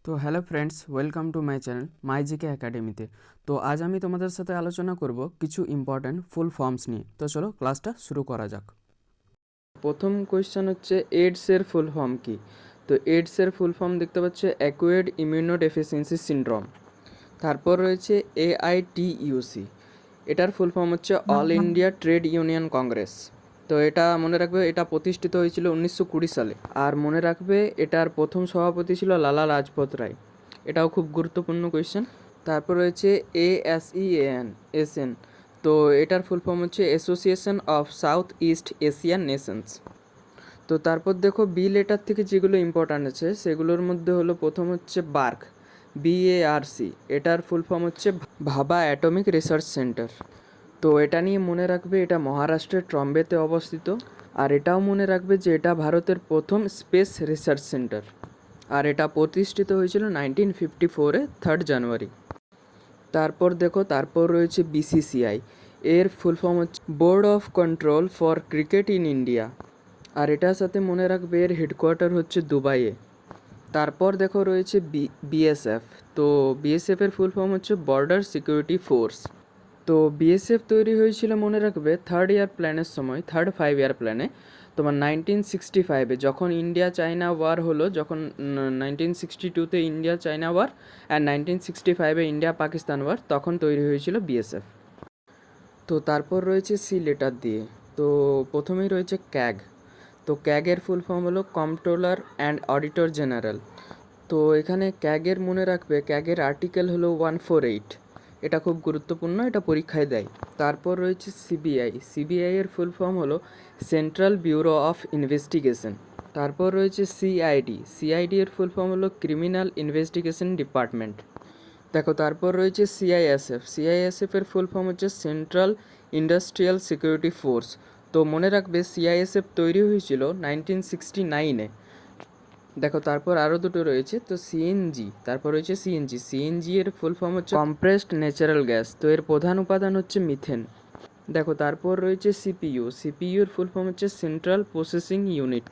তো hello friends, welcome to my channel my GK একাডেমিতে। তো আজ আমি তোমাদের সাথে আলোচনা করব কিছু ইম্পর্ট্যান্ট ফুল ফর্মস নিয়ে। তো চলো ক্লাসটা শুরু করা যাক। প্রথম কোয়েশ্চেন হচ্ছে এইডসের ফুল ফর্ম কি? তো এইডসের ফুল ফর্ম দেখতে পাচ্ছে অ্যাকুয়ার্ড ইমিউনোডেফিসিয়েন্সি সিনড্রোম। তারপর রয়েছে AITUC, এটার ফুল ফর্ম হচ্ছে all India trade union Congress. তো এটা মনে রাখবে, এটা প্রতিষ্ঠিত হয়েছিল 1920 সালে। আর মনে রাখবে এটার প্রথম সভাপতি ছিল লালা লাজপত রায়। এটাও খুব গুরুত্বপূর্ণ কোয়েশ্চেন। তারপর রয়েছে ASEAN, তো এটার ফুল ফর্ম হচ্ছে association of south east Asian Nations. তো তারপর দেখো বি লেটার থেকে যেগুলো ইম্পর্ট্যান্ট আছে সেগুলোর মধ্যে হলো প্রথম হচ্ছে বার্ক, BARC, এটার ফুল ফর্ম হচ্ছে ভাবা অ্যাটমিক রিসার্চ সেন্টার। তো এটা নিয়ে মনে রাখবে এটা মহারাষ্ট্রের ট্রম্বেতে অবস্থিত। আর এটাও মনে রাখবে যে এটা ভারতের প্রথম স্পেস রিসার্চ সেন্টার। আর এটা প্রতিষ্ঠিত হয়েছিল 1954-এ 3 জানুয়ারি। তারপর রয়েছে BCCI, এর ফুল ফর্ম হচ্ছে board of control for cricket in India. আর এটার সাথে মনে রাখবে এর হেডকোয়ার্টার হচ্ছে দুবাইয়ে। তারপর রয়েছে BSF, তো BSF এর ফুল ফর্ম হচ্ছে বর্ডার সিকিউরিটি ফোর্স। তো BSF তৈরি হয়েছিল মনে রাখবে থার্ড ফাইভ ইয়ার প্ল্যানে, তোমার 1965-এ, যখন ইন্ডিয়া চায়না ওয়ার হলো, যখন 1962-তে ইন্ডিয়া চায়না ওয়ার অ্যান্ড 1965-এ ইন্ডিয়া পাকিস্তান ওয়ার, তখন তৈরি হয়েছিল BSF। তো তারপর রয়েছে সি লেটার দিয়ে, তো প্রথমেই রয়েছে ক্যাগ। তো ক্যাগের ফুল ফর্ম হলো কম্পট্রোলার অ্যান্ড অডিটর জেনারেল। তো এখানে ক্যাগের মনে রাখবে ক্যাগের আর্টিকেল হলো 148, এটা খুব গুরুত্বপূর্ণ, এটা পরীক্ষায় দেয়। তারপর রয়েছে সিবিআই এর ফুল ফর্ম হলো সেন্ট্রাল ব্যুরো অফ ইনভেস্টিগেশন। তারপর রয়েছে সিআইডি এর ফুল ফর্ম হলো ক্রিমিনাল ইনভেস্টিগেশন ডিপার্টমেন্ট। তারপর রয়েছে সিআইএসএফ এর ফুল ফর্ম হচ্ছে সেন্ট্রাল ইন্ডাস্ট্রিয়াল সিকিউরিটি ফোর্স। তো মনে রাখবে সিআইএসএফ তৈরি হয়েছিল 1969-এ। তারপর আরও দুটো রয়েছে, তো সিএনজি এর ফুল ফর্ম হচ্ছে কম্প্রেসড ন্যাচারাল গ্যাস। তো এর প্রধান উপাদান হচ্ছে মিথেন। তারপর রয়েছে সিপিইউ এর ফুল ফর্ম হচ্ছে সেন্ট্রাল প্রসেসিং ইউনিট।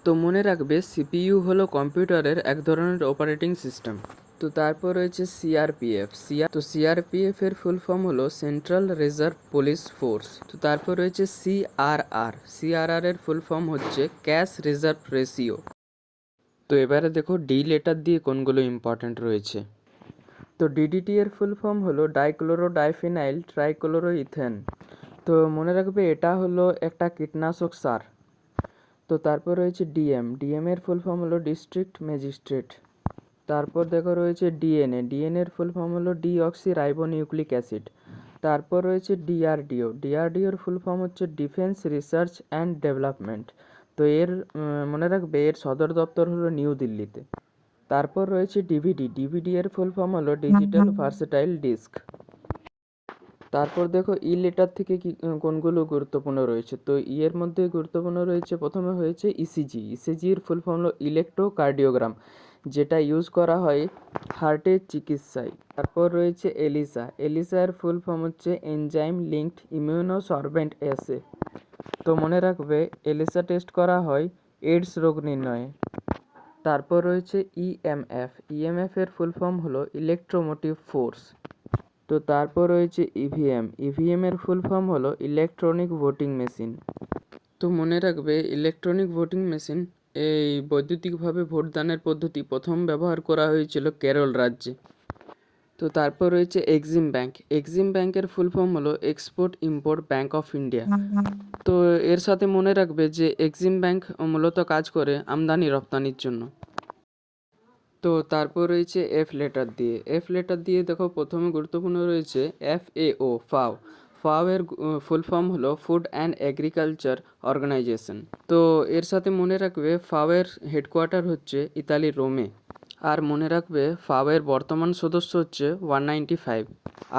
তো মনে রাখবে সিপিইউ হলো কম্পিউটারের এক ধরনের অপারেটিং সিস্টেম। তো তারপর রয়েছে সিআরপিএফ এর ফুল ফর্ম হলো সেন্ট্রাল রিজার্ভ পুলিশ ফোর্স। তো তারপর রয়েছে সিআরআর এর ফুল ফর্ম হচ্ছে ক্যাশ রিজার্ভ রেশিও। তো এবারে দেখো ডি লেটার দিয়ে কোনগুলো ইম্পর্ট্যান্ট রয়েছে। তো ডিডিটি এর ফুল ফর্ম হলো ডাইক্লোরোডাইফিনাইল ট্রাইক্লোরোইথেন। তো মনে রাখবে এটা হলো একটা কীটনাশক সার। তো তারপর রয়েছে ডিএম এর ফুল ফর্ম হলো ডিস্ট্রিক্ট ম্যাজিস্ট্রেট। তারপর রয়েছে ডিএনএ এর ফুল ফর্ম হলো ডিঅক্সি রাইবোনিউক্লিক অ্যাসিড। তারপর রয়েছে ডিআরডিওর ফুল ফর্ম হচ্ছে ডিফেন্স রিসার্চ অ্যান্ড ডেভেলপমেন্ট। তো এর মনে রাখবে এর সদর দপ্তর হলো নিউ দিল্লিতে। তারপর রয়েছে ডিভিডি এর ফুল ফর্ম হলো ডিজিটাল ভার্সেটাইল ডিস্ক। তারপর ই লেটার থেকে কোনগুলো গুরুত্বপূর্ণ রয়েছে। তো এর মধ্যে গুরুত্বপূর্ণ রয়েছে, প্রথমে হয়েছে ইসিজি এর ফুল ফর্ম হলো ইলেকট্রোকার্ডিওগ্রাম, যেটা ইউজ করা হয় হার্টের চিকিৎসায়। তারপর রয়েছে এলিসা এর ফুল ফর্ম হচ্ছে এনজাইম লিঙ্কড ইমিউনোসরবেন্ট অ্যাসে। তো মনে রাখবে এলিসা টেস্ট করা হয় এইডস রোগ নির্ণয়ে। তারপর রয়েছে ইএমএফ এর ফুল ফর্ম হলো ইলেকট্রোমোটিভ ফোর্স। তো তারপর রয়েছে ইভিএম এর ফুল ফর্ম হলো ইলেকট্রনিক ভোটিং মেশিন। তো মনে রাখবে ইলেকট্রনিক ভোটিং মেশিন, এই বৈদ্যুতিকভাবে ভোটদানের পদ্ধতি প্রথম ব্যবহার করা হয়েছিল কেরল রাজ্যে। তো তারপর রয়েছে এক্সিম ব্যাংকের ফুল ফর্ম হলো export import bank of India. তো এর সাথে মনে রাখবে যে এক্সিম ব্যাংক মূলত কাজ করে আমদানি রপ্তানির জন্য। তো তারপর রয়েছে এফ লেটার দিয়ে দেখো প্রথমে গুরুত্বপূর্ণ রয়েছে ফাও এর ফুল ফর্ম হলো ফুড অ্যান্ড এগ্রিকালচার অর্গানাইজেশন। তো এর সাথে মনে রাখবে ফাও এর হেডকোয়ার্টার হচ্ছে ইতালির রোমে। আর মনে রাখবে ফাও এর বর্তমান সদস্য হচ্ছে 195।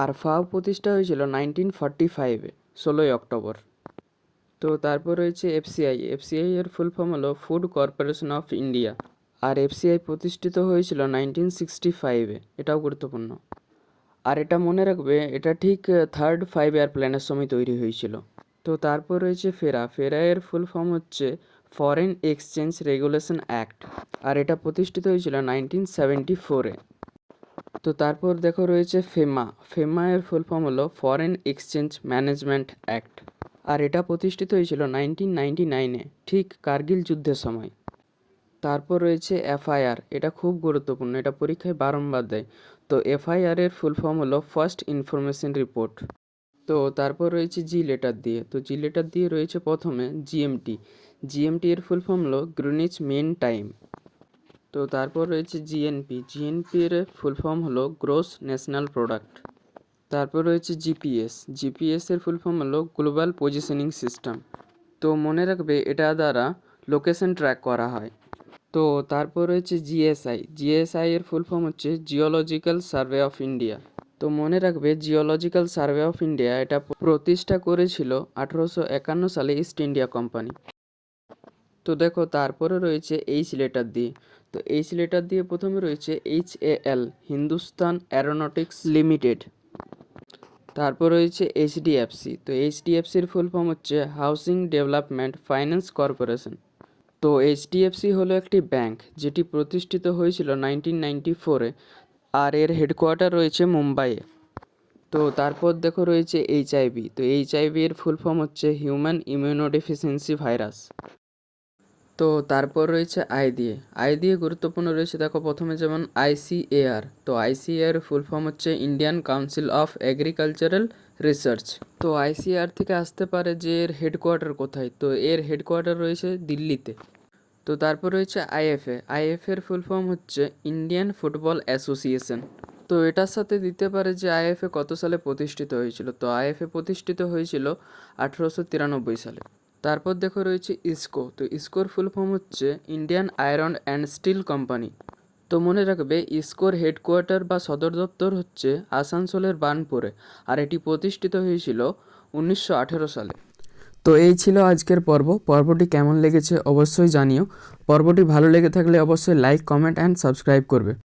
আর ফাও প্রতিষ্ঠা হয়েছিল 1945-এ 16ই অক্টোবর। তো তারপর রয়েছে এফসিআই এর ফুল ফর্ম হলো ফুড কর্পোরেশন অফ ইন্ডিয়া। আর এফসিআই প্রতিষ্ঠিত হয়েছিল 1965-এ, এটাও গুরুত্বপূর্ণ। আর এটা মনে রাখবে এটা ঠিক থার্ড ফাইভ ইয়ার প্ল্যানের সময় তৈরি হয়েছিল। তো তারপর রয়েছে ফেরা এর ফুল ফর্ম হচ্ছে ফরেন এক্সচেঞ্জ রেগুলেশন অ্যাক্ট, আর এটা প্রতিষ্ঠিত হয়েছিল 1974-এ। তো তারপর দেখো রয়েছে ফেমা। ফেমা এর ফুল ফর্ম হলো ফরেন এক্সচেঞ্জ ম্যানেজমেন্ট অ্যাক্ট, আর এটা প্রতিষ্ঠিত হয়েছিল 1999-এ, ঠিক কার্গিল যুদ্ধের সময়। তারপর রয়েছে এফআইআর। এটা খুব গুরুত্বপূর্ণ, এটা পরীক্ষায় বারংবার দেয়। তো এফআইআর এর ফুল ফর্ম হলো ফার্স্ট ইনফরমেশন রিপোর্ট। তো তারপর রয়েছে জি লেটার দিয়ে। তো জি লেটার দিয়ে রয়েছে প্রথমে জিএমটি। জিএমটি এর ফুল ফর্ম হলো গ্রিনিচ মেন টাইম। তো তারপর রয়েছে জিএনপি। জিএনপি এর ফুল ফর্ম হলো গ্রোস ন্যাশনাল প্রোডাক্ট। তারপর রয়েছে জিপিএস। জিপিএস এর ফুল ফর্ম হলো গ্লোবাল পজিশনিং সিস্টেম। তো মনে রাখবে এটা দ্বারা লোকেশন ট্র্যাক করা হয়। তো তারপর রয়েছে জিএসআই। জিএসআই এর ফুল ফর্ম হচ্ছে জিওলজিক্যাল সার্ভে অফ ইন্ডিয়া। তো মনে রাখবে জিওলজিক্যাল সার্ভে অফ ইন্ডিয়া এটা প্রতিষ্ঠা করেছিল 1851 সালে ইস্ট ইন্ডিয়া কোম্পানি। তো দেখো তারপরে রয়েছে এইচ লেটার দিয়ে। তো এইচ লেটার দিয়ে প্রথমে রয়েছে HAL, হিন্দুস্তান অ্যারোনটিক্স লিমিটেড। তারপর রয়েছে এইচডিএফসি। তো এইচডিএফসির ফুল ফর্ম হচ্ছে হাউসিং ডেভেলপমেন্ট ফাইন্যান্স কর্পোরেশন। তো এইচডিএফসি হলো একটি ব্যাংক যেটি প্রতিষ্ঠিত হয়েছিল 1994-এ, আর এর হেডকোয়ার্টার রয়েছে মুম্বাইয়ে। তো তারপর দেখো রয়েছে এইচআইভি। তো এইচআইভি এর ফুল ফর্ম হচ্ছে হিউম্যান ইমিউনোডেফিসিয়েন্সি ভাইরাস। তো তারপর রয়েছে আই দিয়ে। আই দিয়ে গুরুত্বপূর্ণ রয়েছে দেখো প্রথমে যেমন আইসিএআর। তো আইসিএআর ফুল ফর্ম হচ্ছে Indian council of agricultural research. তো আইসিএআর থেকে আসতে পারে যে এর হেডকোয়ার্টার কোথায়। তো এর হেডকোয়ার্টার রয়েছে দিল্লিতে। তো তারপর রয়েছে আইএফএ। আইএফএর ফুল ফর্ম হচ্ছে ইন্ডিয়ান ফুটবল অ্যাসোসিয়েশন। তো এটার সাথে দিতে পারে যে আইএফএ কত সালে প্রতিষ্ঠিত হয়েছিল। তো আইএফএ প্রতিষ্ঠিত হয়েছিল 1893 সালে। তারপর দেখো রয়েছে ইসকো। তো ইসকোর ফুল ফর্ম হচ্ছে Indian iron and steel company. তো মনে রাখবে ইসকোর হেডকোয়ার্টার বা সদর দপ্তর হচ্ছে আসানসোলের বার্নপুরে, আর এটি প্রতিষ্ঠিত হয়েছিল 1918 সালে। তো এই ছিল আজকের পর্বটি কেমন লেগেছে অবশ্যই জানিও। পর্বটি ভালো লেগে থাকলে অবশ্যই লাইক, কমেন্ট অ্যান্ড সাবস্ক্রাইব করবে।